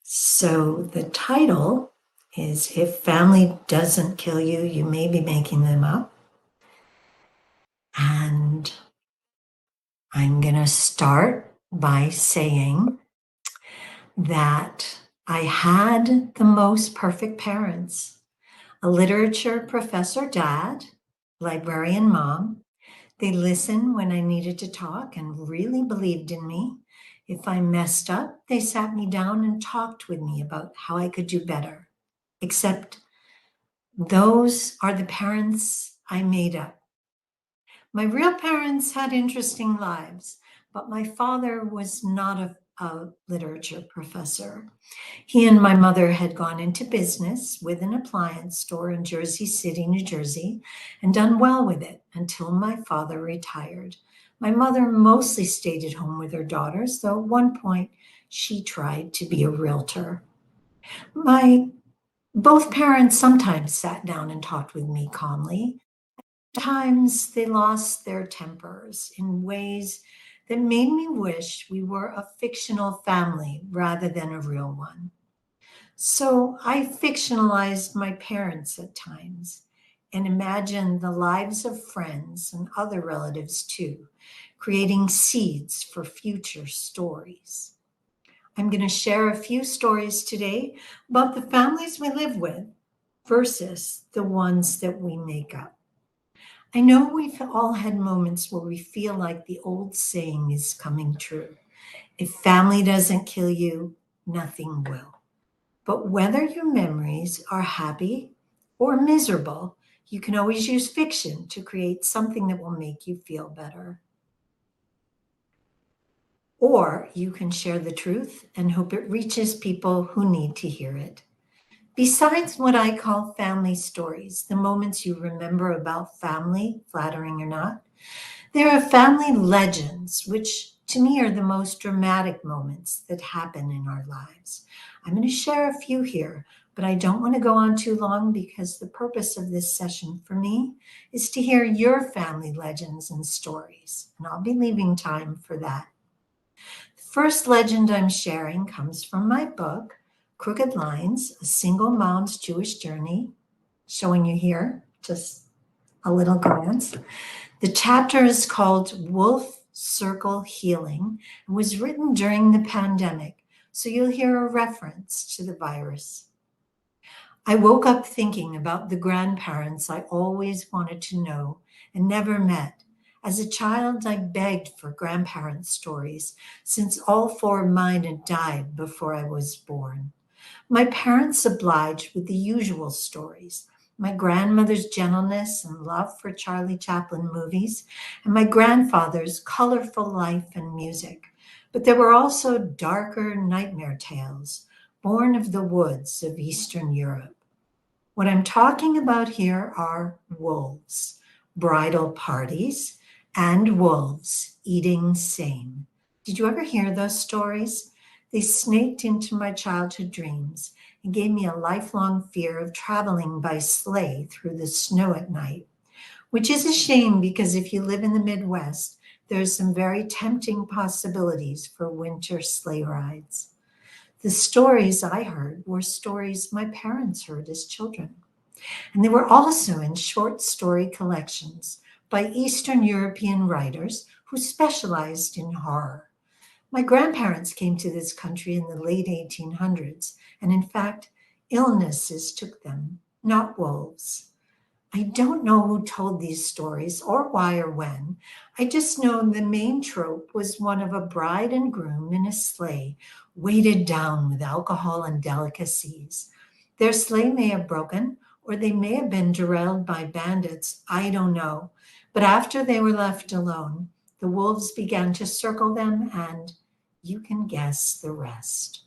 So the title is If Family Doesn't Kill You, You May Be Making Them Up. And I'm going to start by saying that I had the most perfect parents, a literature professor dad, librarian mom. They listened when I needed to talk and really believed in me. If I messed up, they sat me down and talked with me about how I could do better. Except those are the parents I made up. My real parents had interesting lives, but my father was not a literature professor. He and my mother had gone into business with an appliance store in Jersey City, New Jersey, and done well with it until my father retired. My mother mostly stayed at home with her daughters, though at one point she tried to be a realtor. My both parents sometimes sat down and talked with me calmly. Sometimes they lost their tempers in ways that made me wish we were a fictional family rather than a real one. So I fictionalized my parents at times and imagined the lives of friends and other relatives too, creating seeds for future stories. I'm going to share a few stories today about the families we live with versus the ones that we make up. I know we've all had moments where we feel like the old saying is coming true. If family doesn't kill you, nothing will. But whether your memories are happy or miserable, you can always use fiction to create something that will make you feel better. Or you can share the truth and hope it reaches people who need to hear it. Besides what I call family stories, the moments you remember about family, flattering or not, there are family legends, which to me are the most dramatic moments that happen in our lives. I'm going to share a few here, but I don't want to go on too long because the purpose of this session for me is to hear your family legends and stories, and I'll be leaving time for that. The first legend I'm sharing comes from my book, Crooked Lines, A Single Mom's Jewish Journey, showing you here, just a little glance. The chapter is called Wolf Circle Healing and was written during the pandemic, so you'll hear a reference to the virus. I woke up thinking about the grandparents I always wanted to know and never met. As a child, I begged for grandparent stories since all four of mine had died before I was born. My parents obliged with the usual stories, my grandmother's gentleness and love for Charlie Chaplin movies, and my grandfather's colorful life and music. But there were also darker nightmare tales, born of the woods of Eastern Europe. What I'm talking about here are wolves, bridal parties, and wolves eating same. Did you ever hear those stories? They snaked into my childhood dreams and gave me a lifelong fear of traveling by sleigh through the snow at night, which is a shame because if you live in the Midwest, there's some very tempting possibilities for winter sleigh rides. The stories I heard were stories my parents heard as children. And they were also in short story collections by Eastern European writers who specialized in horror. My grandparents came to this country in the late 1800s, and in fact, illnesses took them, not wolves. I don't know who told these stories or why or when. I just know the main trope was one of a bride and groom in a sleigh, weighted down with alcohol and delicacies. Their sleigh may have broken, or they may have been derailed by bandits. I don't know. But after they were left alone, the wolves began to circle them, and you can guess the rest.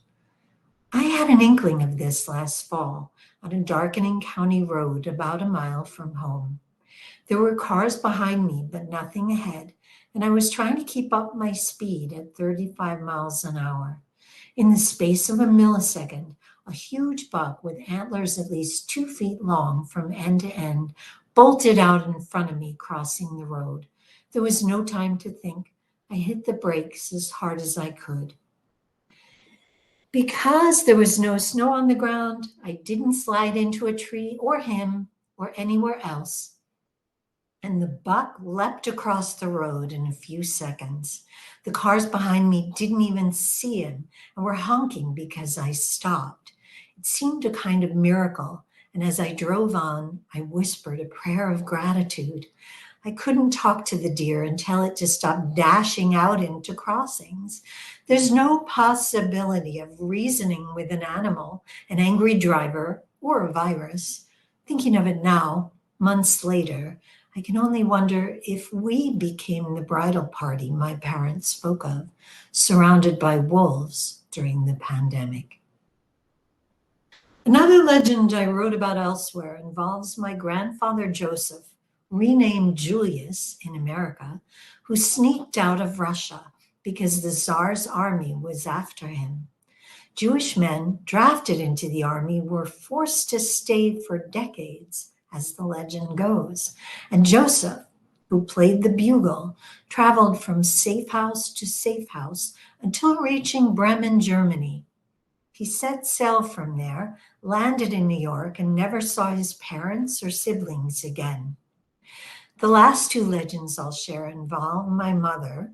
I had an inkling of this last fall on a darkening county road about a mile from home. There were cars behind me, but nothing ahead, and I was trying to keep up my speed at 35 miles an hour. In the space of a millisecond, a huge buck with antlers at least 2 feet long from end to end bolted out in front of me, crossing the road. There was no time to think. I hit the brakes as hard as I could. Because there was no snow on the ground, I didn't slide into a tree or him or anywhere else. And the buck leapt across the road in a few seconds. The cars behind me didn't even see him and were honking because I stopped. It seemed a kind of miracle, and as I drove on, I whispered a prayer of gratitude. I couldn't talk to the deer and tell it to stop dashing out into crossings. There's no possibility of reasoning with an animal, an angry driver, or a virus. Thinking of it now, months later, I can only wonder if we became the bridal party my parents spoke of, surrounded by wolves during the pandemic. Another legend I wrote about elsewhere involves my grandfather Joseph, renamed Julius in America, who sneaked out of Russia because the Tsar's army was after him. Jewish men drafted into the army were forced to stay for decades, as the legend goes. And Joseph, who played the bugle, traveled from safe house to safe house until reaching Bremen, Germany. He set sail from there, landed in New York, and never saw his parents or siblings again. The last two legends I'll share involve my mother.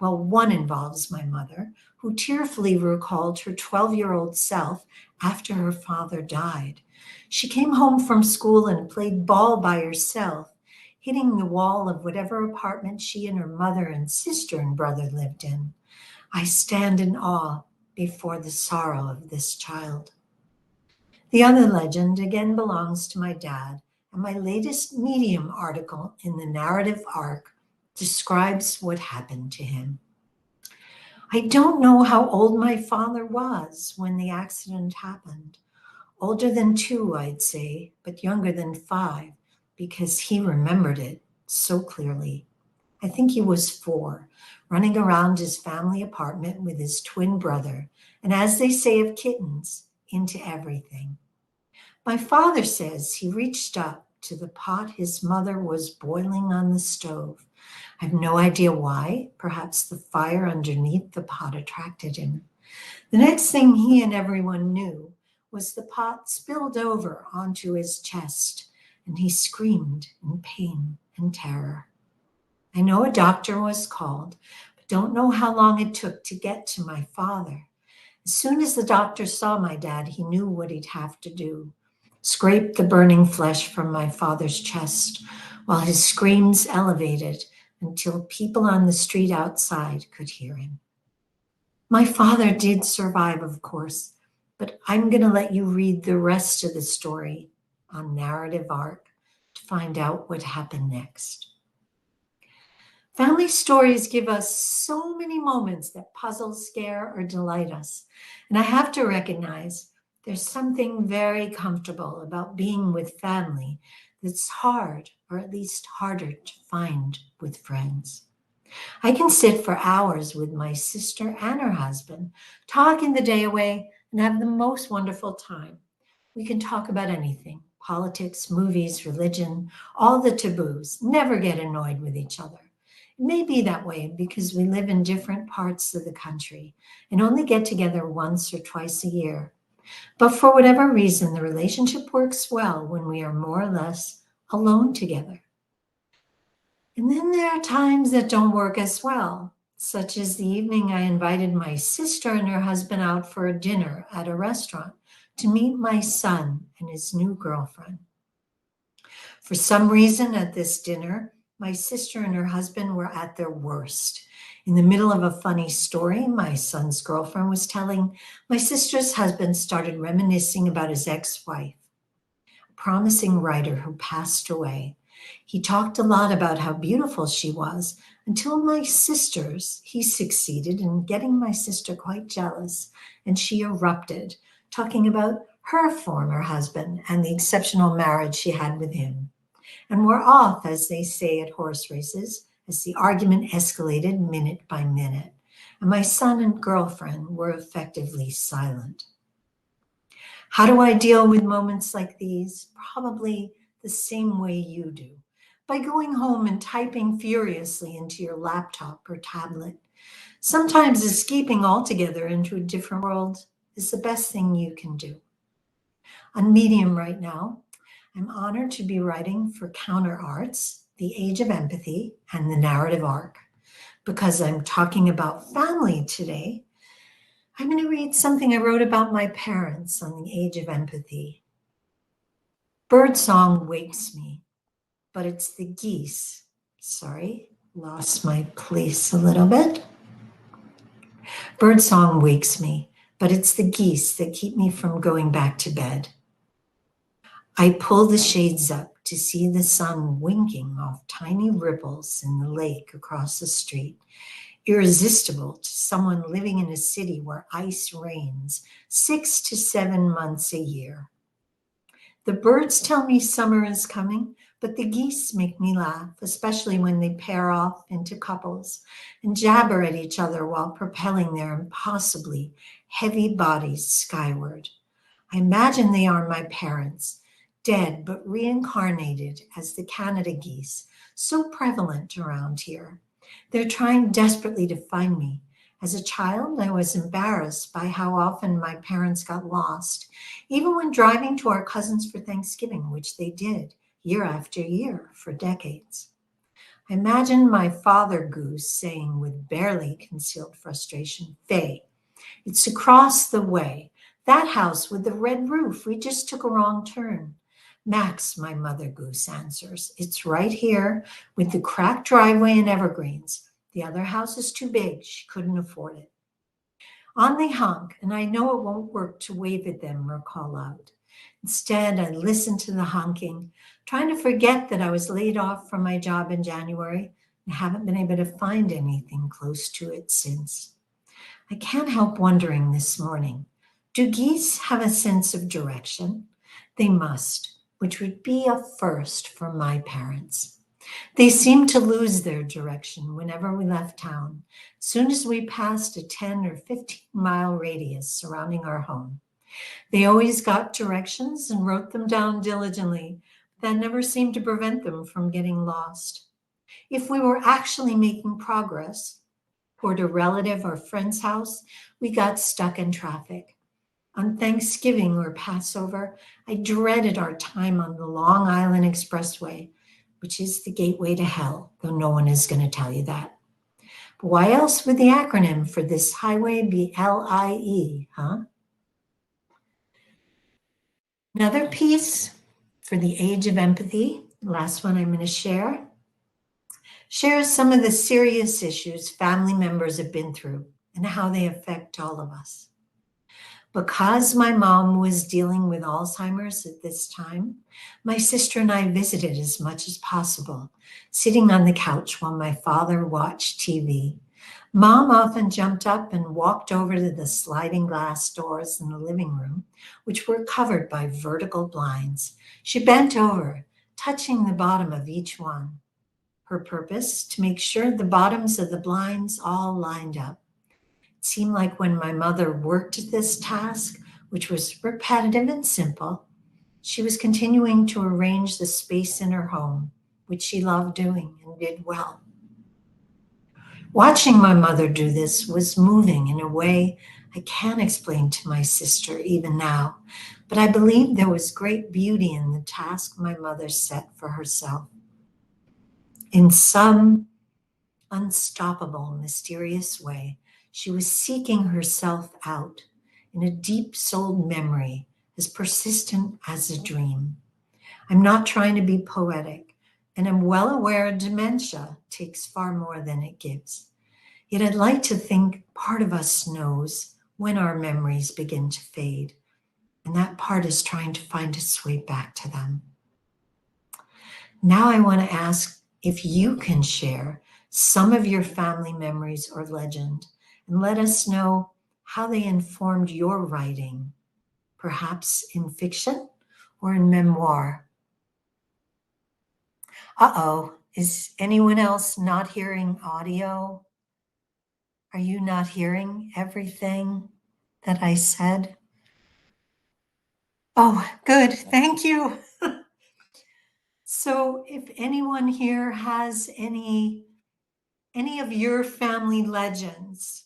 Well, one involves my mother, who tearfully recalled her 12-year-old self after her father died. She came home from school and played ball by herself, hitting the wall of whatever apartment she and her mother and sister and brother lived in. I stand in awe before the sorrow of this child. The other legend again belongs to my dad, and my latest Medium article in the narrative arc describes what happened to him. I don't know how old my father was when the accident happened. Older than 2, I'd say, but younger than 5, because he remembered it so clearly. I think he was 4, running around his family apartment with his twin brother, and as they say of kittens, into everything. My father says he reached up to the pot his mother was boiling on the stove. I have no idea why. Perhaps the fire underneath the pot attracted him. The next thing he and everyone knew was the pot spilled over onto his chest, and he screamed in pain and terror. I know a doctor was called, but don't know how long it took to get to my father. As soon as the doctor saw my dad, he knew what he'd have to do. Scrape the burning flesh from my father's chest while his screams elevated until people on the street outside could hear him. My father did survive, of course, but I'm going to let you read the rest of the story on Narrative Arc to find out what happened next. Family stories give us so many moments that puzzle, scare, or delight us. And I have to recognize there's something very comfortable about being with family that's hard, or at least harder to find with friends. I can sit for hours with my sister and her husband, talking the day away, and have the most wonderful time. We can talk about anything: politics, movies, religion, all the taboos, never get annoyed with each other. It may be that way because we live in different parts of the country and only get together once or twice a year. But for whatever reason, the relationship works well when we are more or less alone together. And then there are times that don't work as well, such as the evening I invited my sister and her husband out for a dinner at a restaurant to meet my son and his new girlfriend. For some reason at this dinner, my sister and her husband were at their worst. In the middle of a funny story my son's girlfriend was telling, my sister's husband started reminiscing about his ex-wife, a promising writer who passed away. He talked a lot about how beautiful she was until he succeeded in getting my sister quite jealous, and she erupted, talking about her former husband and the exceptional marriage she had with him. And we're off, as they say at horse races, as the argument escalated minute by minute, and my son and girlfriend were effectively silent. How do I deal with moments like these? Probably the same way you do, by going home and typing furiously into your laptop or tablet, sometimes escaping altogether into a different world, is the best thing you can do. On Medium right now, I'm honored to be writing for Counter Arts, The Age of Empathy, and The Narrative Arc. Because I'm talking about family today, I'm going to read something I wrote about my parents on The Age of Empathy. Birdsong wakes me, but it's the geese. Sorry, lost my place a little bit. Birdsong wakes me, but it's the geese that keep me from going back to bed. I pull the shades up to see the sun winking off tiny ripples in the lake across the street, irresistible to someone living in a city where ice rains 6 to 7 months a year. The birds tell me summer is coming, but the geese make me laugh, especially when they pair off into couples and jabber at each other while propelling their impossibly heavy bodies skyward. I imagine they are my parents, dead but reincarnated as the Canada geese, so prevalent around here. They're trying desperately to find me. As a child, I was embarrassed by how often my parents got lost, even when driving to our cousins for Thanksgiving, which they did year after year for decades. I imagine my father goose saying with barely concealed frustration, "Faye, it's across the way. That house with the red roof, we just took a wrong turn." "Max," my mother goose answers, "it's right here with the cracked driveway and evergreens. The other house is too big. She couldn't afford it." On they honk, and I know it won't work to wave at them or call out. Instead, I listen to the honking, trying to forget that I was laid off from my job in January and haven't been able to find anything close to it since. I can't help wondering this morning, do geese have a sense of direction? They must, which would be a first for my parents. They seemed to lose their direction whenever we left town, as soon as we passed a 10 or 15-mile radius surrounding our home. They always got directions and wrote them down diligently, but that never seemed to prevent them from getting lost. If we were actually making progress toward a relative or friend's house, we got stuck in traffic. On Thanksgiving or Passover, I dreaded our time on the Long Island Expressway, which is the gateway to hell, though no one is going to tell you that. But why else would the acronym for this highway be LIE, huh? Another piece for the Age of Empathy, last one I'm going to share, shares some of the serious issues family members have been through and how they affect all of us. Because my mom was dealing with Alzheimer's at this time, my sister and I visited as much as possible, sitting on the couch while my father watched TV. Mom often jumped up and walked over to the sliding glass doors in the living room, which were covered by vertical blinds. She bent over, touching the bottom of each one. Her purpose, to make sure the bottoms of the blinds all lined up. It seemed like when my mother worked at this task, which was repetitive and simple, she was continuing to arrange the space in her home, which she loved doing and did well. Watching my mother do this was moving in a way I can't explain to my sister even now, but I believe there was great beauty in the task my mother set for herself. In some unstoppable, mysterious way, she was seeking herself out in a deep-souled memory as persistent as a dream. I'm not trying to be poetic, and I'm well aware dementia takes far more than it gives. Yet I'd like to think part of us knows when our memories begin to fade, and that part is trying to find its way back to them. Now I want to ask if you can share some of your family memories or legend and let us know how they informed your writing, perhaps in fiction or in memoir. Uh-oh, is anyone else not hearing audio? Are you not hearing everything that I said? Oh, good, thank you. So if anyone here has any of your family legends,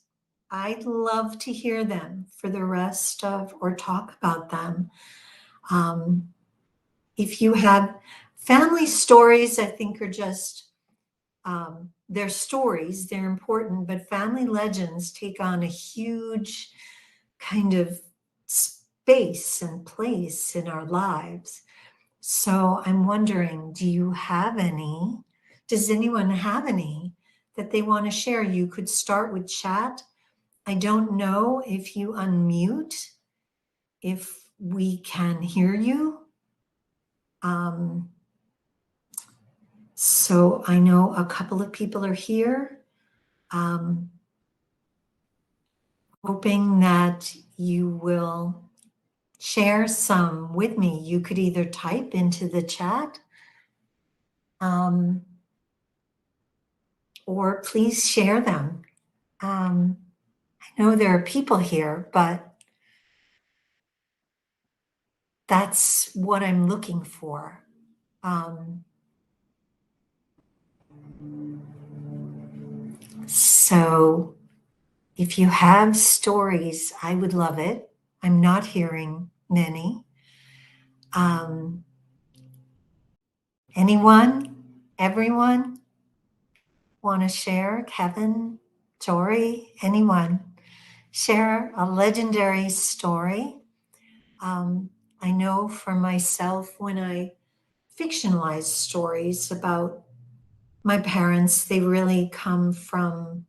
I'd love to hear them for the rest of, or talk about them. If you have family stories, I think are just, they're stories, they're important, but family legends take on a huge kind of space and place in our lives. So I'm wondering, do you have any? Does anyone have any that they want to share? You could start with chat. I don't know if you unmute, if we can hear you. So I know a couple of people are here. Hoping that you will share some with me. You could either type into the chat, or please share them. I know there are people here, but that's what I'm looking for. So if you have stories, I would love it. I'm not hearing many. Anyone? Everyone? Want to share? Kevin? Tori? Anyone? Share a legendary story. I know for myself, when I fictionalize stories about my parents, they really come from,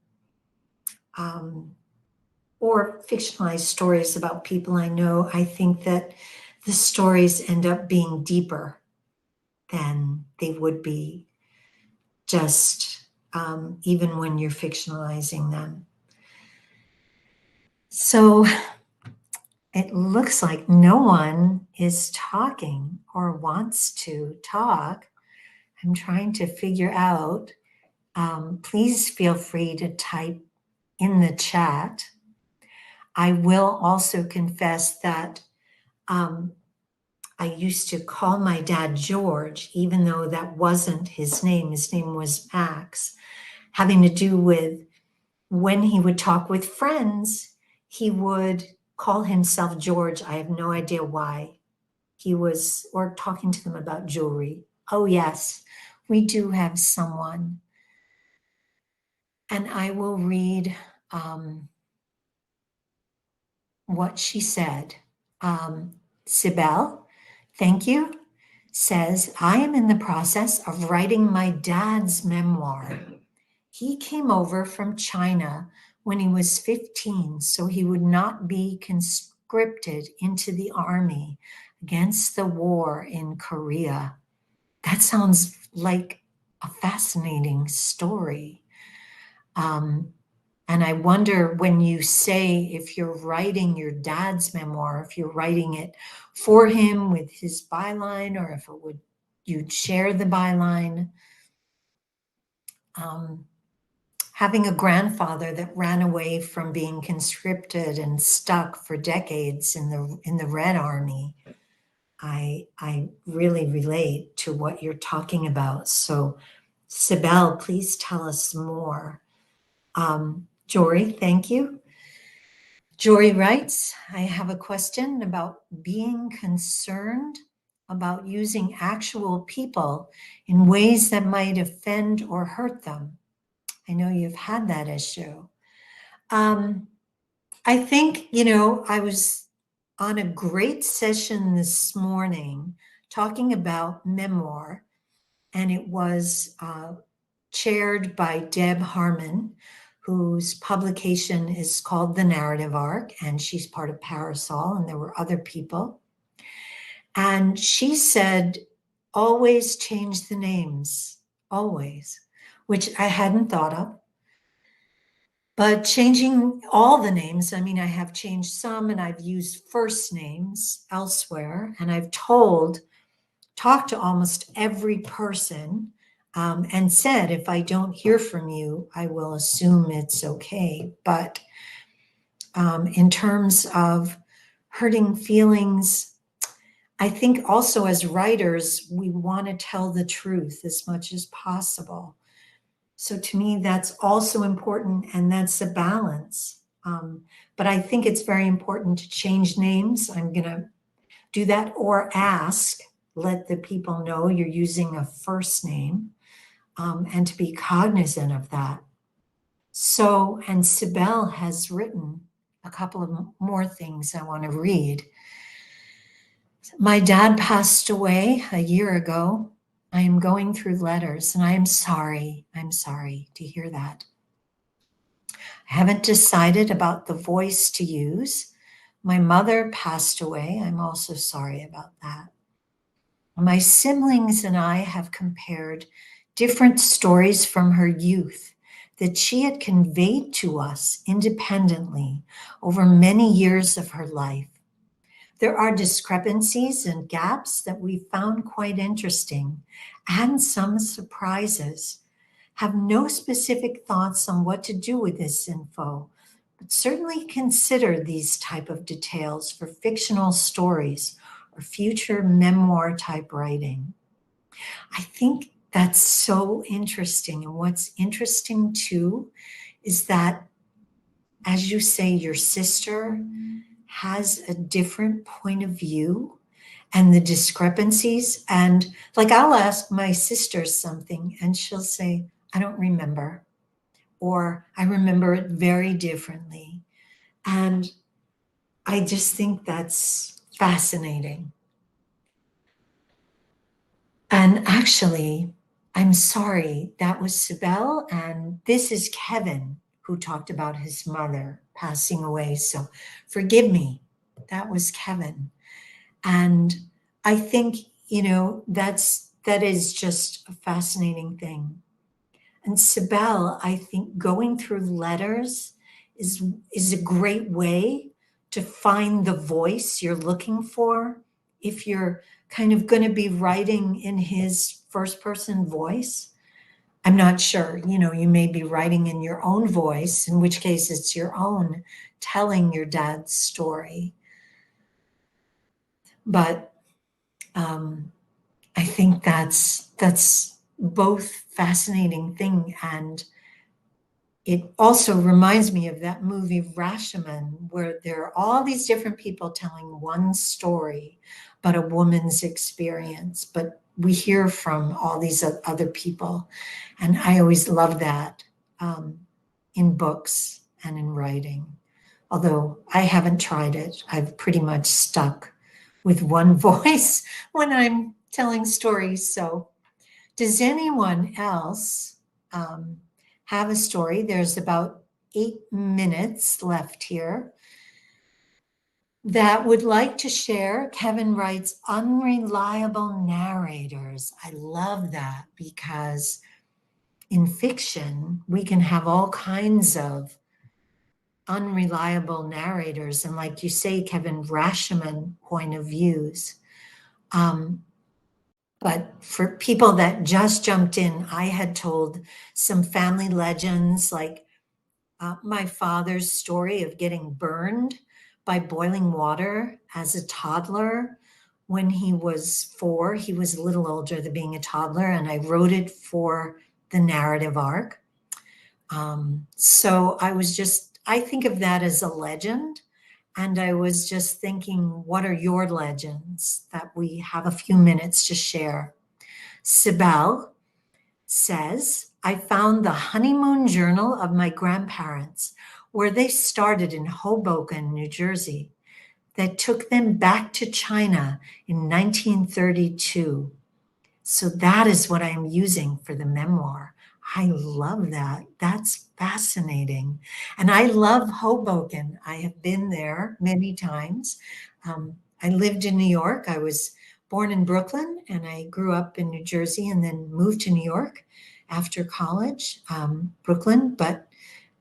or fictionalized stories about people I know, I think that the stories end up being deeper than they would be just even when you're fictionalizing them. So it looks like no one is talking or wants to talk. I'm trying to figure out. Please feel free to type in the chat. I will also confess that I used to call my dad George, even though that wasn't his name. His name was Max, having to do with when he would talk with friends, he would call himself George. I have no idea why. He was, or talking to them about jewelry. Oh, yes, we do have someone. And I will read what she said. Sibel, thank you, says, I am in the process of writing my dad's memoir. He came over from China when he was 15, so he would not be conscripted into the army against the war in Korea. That sounds like a fascinating story. And I wonder, when you say, if you're writing your dad's memoir, if you're writing it for him with his byline, or if it would, you'd share the byline. Having a grandfather that ran away from being conscripted and stuck for decades in the Red Army, I really relate to what you're talking about. So, Sibel, please tell us more. Jory, thank you. Jory writes, I have a question about being concerned about using actual people in ways that might offend or hurt them. I know you've had that issue. I think, I was on a great session this morning talking about memoir, and it was chaired by Deb Harmon, whose publication is called The Narrative Arc, and she's part of Parasol, and there were other people. And she said, always change the names, always, which I hadn't thought of. But changing all the names, I mean, I have changed some, and I've used first names elsewhere, and I've talked to almost every person, and said, if I don't hear from you, I will assume it's okay. But in terms of hurting feelings, I think also as writers, we want to tell the truth as much as possible. So to me, that's also important, and that's a balance. But I think it's very important to change names. I'm going to do that or let the people know you're using a first name, and to be cognizant of that. So, and Sibel has written a couple of more things I want to read. My dad passed away a year ago. I am going through letters and I am sorry. I'm sorry to hear that. I haven't decided about the voice to use. My mother passed away. I'm also sorry about that. My siblings and I have compared different stories from her youth that she had conveyed to us independently over many years of her life. There are discrepancies and gaps that we found quite interesting and some surprises. Have no specific thoughts on what to do with this info, but certainly consider these type of details for fictional stories or future memoir type writing. I think that's so interesting. And what's interesting too is that, as you say, your sister has a different point of view and the discrepancies. And like I'll ask my sister something and she'll say, I don't remember, or I remember it very differently. And I just think that's fascinating. And actually, I'm sorry, that was Sibel, and this is Kevin who talked about his mother passing away. So forgive me, that was Kevin. And I think, that is just a fascinating thing. And Sibel, I think going through letters is a great way to find the voice you're looking for. If you're kind of going to be writing in his first person voice, I'm not sure, you may be writing in your own voice, in which case it's your own telling your dad's story. But I think that's both fascinating thing, and it also reminds me of that movie Rashomon, where there are all these different people telling one story about a woman's experience, but we hear from all these other people. And I always love that in books and in writing. Although I haven't tried it, I've pretty much stuck with one voice when I'm telling stories. So, does anyone else have a story? There's about 8 minutes left here that would like to share. Kevin writes, unreliable narrators. I love that because in fiction, we can have all kinds of unreliable narrators. And like you say, Kevin, Rashomon point of views. But for people that just jumped in, I had told some family legends, like my father's story of getting burned by boiling water as a toddler when he was 4. He was a little older than being a toddler, and I wrote it for the narrative arc. So I think of that as a legend. And I was just thinking, what are your legends that we have a few minutes to share? Sibel says, I found the honeymoon journal of my grandparents, where they started in Hoboken, New Jersey, that took them back to China in 1932. So that is what I am using for the memoir. I love that. That's fascinating. And I love Hoboken. I have been there many times. I lived in New York. I was born in Brooklyn and I grew up in New Jersey and then moved to New York after college, Brooklyn. But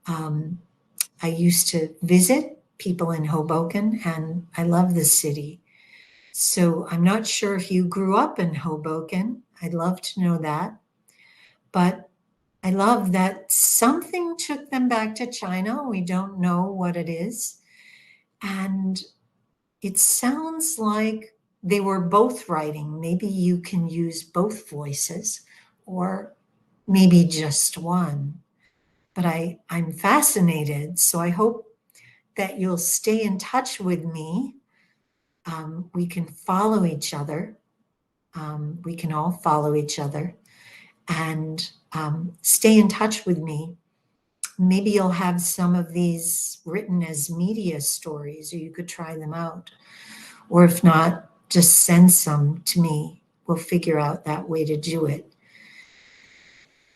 I used to visit people in Hoboken and I love the city. So I'm not sure if you grew up in Hoboken. I'd love to know that. But I love that something took them back to China. We don't know what it is. And it sounds like they were both writing. Maybe you can use both voices or maybe just one. But I'm fascinated. So I hope that you'll stay in touch with me. We can follow each other. We can all follow each other and stay in touch with me. Maybe you'll have some of these written as media stories, or you could try them out. Or if not, just send some to me. We'll figure out that way to do it.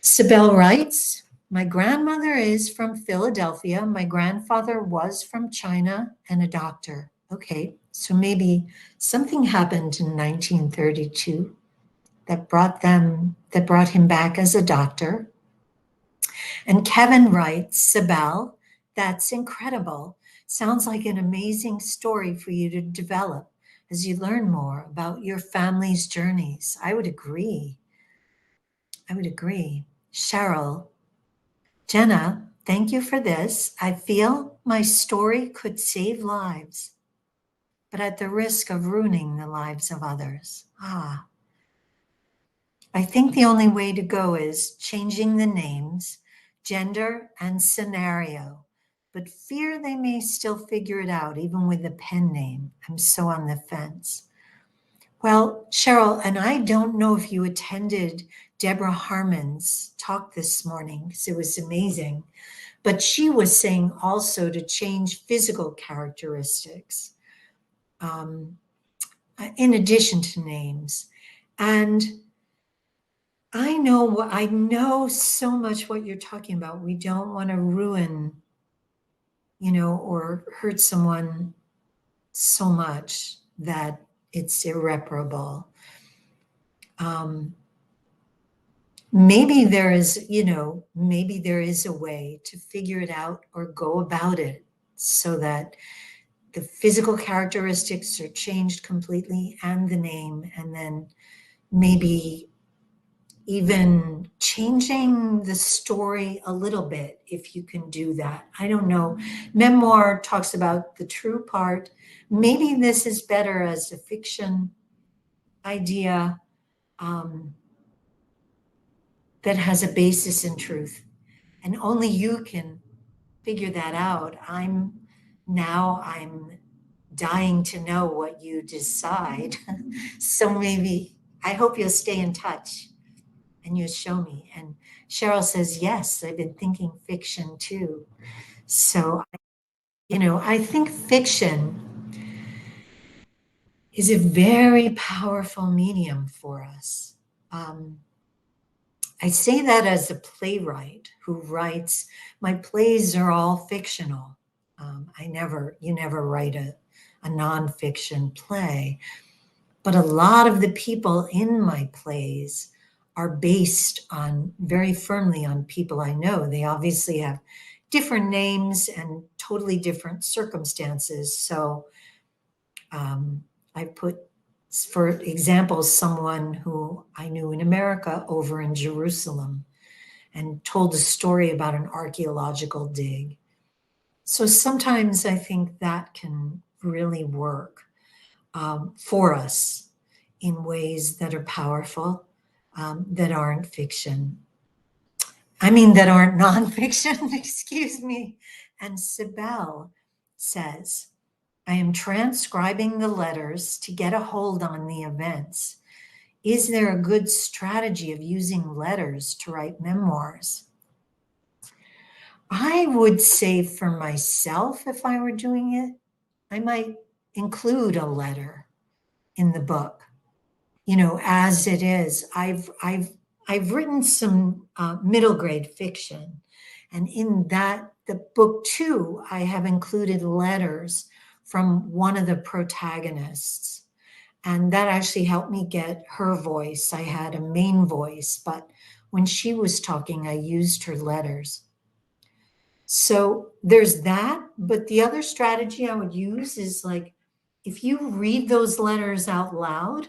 Sibel writes, my grandmother is from Philadelphia. My grandfather was from China and a doctor. Okay, so maybe something happened in 1932 that brought him back as a doctor. And Kevin writes, Sibel, that's incredible. Sounds like an amazing story for you to develop as you learn more about your family's journeys. I would agree. Cheryl, Jenna, thank you for this. I feel my story could save lives, but at the risk of ruining the lives of others. I think the only way to go is changing the names, gender, and scenario, but fear they may still figure it out, even with the pen name. I'm so on the fence. Well, Cheryl, and I don't know if you attended Deborah Harmon's talk this morning, because it was amazing, but she was saying also to change physical characteristics in addition to names. And I know so much what you're talking about. We don't want to ruin, or hurt someone so much that it's irreparable. Maybe there is a way to figure it out or go about it so that the physical characteristics are changed completely and the name, and then maybe even changing the story a little bit, if you can do that. I don't know. Memoir talks about the true part. Maybe this is better as a fiction idea that has a basis in truth. And only you can figure that out. I'm dying to know what you decide. So maybe, I hope you'll stay in touch and you'll show me. And Cheryl says, yes, I've been thinking fiction too. So, I think fiction is a very powerful medium for us. I say that as a playwright who writes, my plays are all fictional. You never write a nonfiction play, but a lot of the people in my plays are based very firmly on people I know. They obviously have different names and totally different circumstances. So I put, for example, someone who I knew in America over in Jerusalem and told a story about an archaeological dig. So sometimes I think that can really work for us in ways that are powerful, that aren't fiction. That aren't nonfiction, excuse me. And Sibel says, I am transcribing the letters to get a hold on the events. Is there a good strategy of using letters to write memoirs? I would say for myself, if I were doing it, I might include a letter in the book, as it is. I've written some middle grade fiction, and in the book too, I have included letters from one of the protagonists, and that actually helped me get her voice. I had a main voice, but when she was talking, I used her letters. So there's that, but the other strategy I would use is if you read those letters out loud,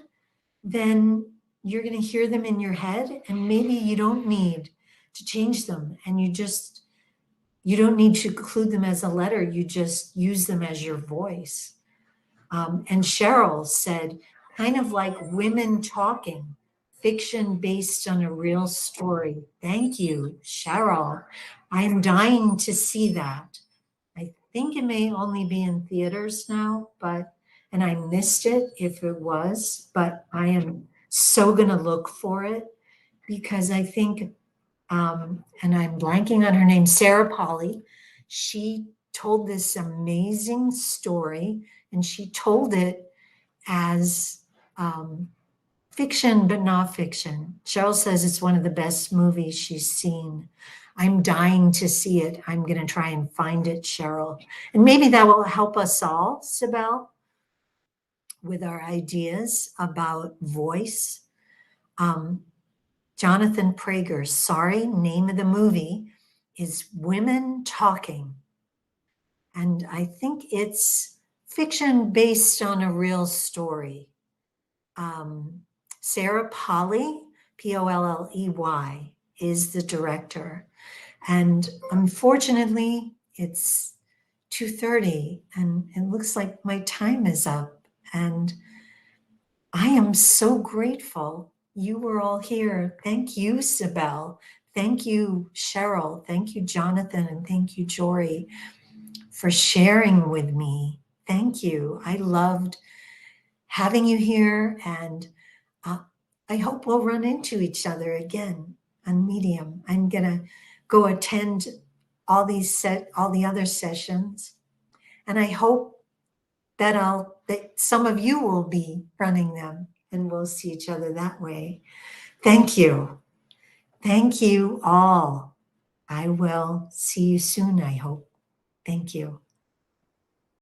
then you're going to hear them in your head, and maybe you don't need to change them, and you don't need to include them as a letter. You just use them as your voice. And Cheryl said, kind of like women talking, fiction based on a real story. Thank you, Cheryl. I'm dying to see that. think it may only be in theaters now, and I missed it if it was, but I am so gonna look for it because I think, and I'm blanking on her name, Sarah Polly. She told this amazing story, and she told it as fiction, but not fiction. Cheryl says it's one of the best movies she's seen. I'm dying to see it. I'm going to try and find it, Cheryl. And maybe that will help us all, Sibel, with our ideas about voice. Jonathan Prager's, sorry, name of the movie is Women Talking. And I think it's fiction based on a real story. Sarah Polley, Polley, is the director. And unfortunately, it's 2:30 and it looks like my time is up. And I am so grateful you were all here. Thank you, Sibel. Thank you, Cheryl. Thank you, Jonathan. And thank you, Jory, for sharing with me. Thank you. I loved having you here, and I hope we'll run into each other again on Medium. I'm gonna go attend all the other sessions, and I hope that some of you will be running them, and we'll see each other that way. Thank you. Thank you all. I will see you soon, I hope. Thank you.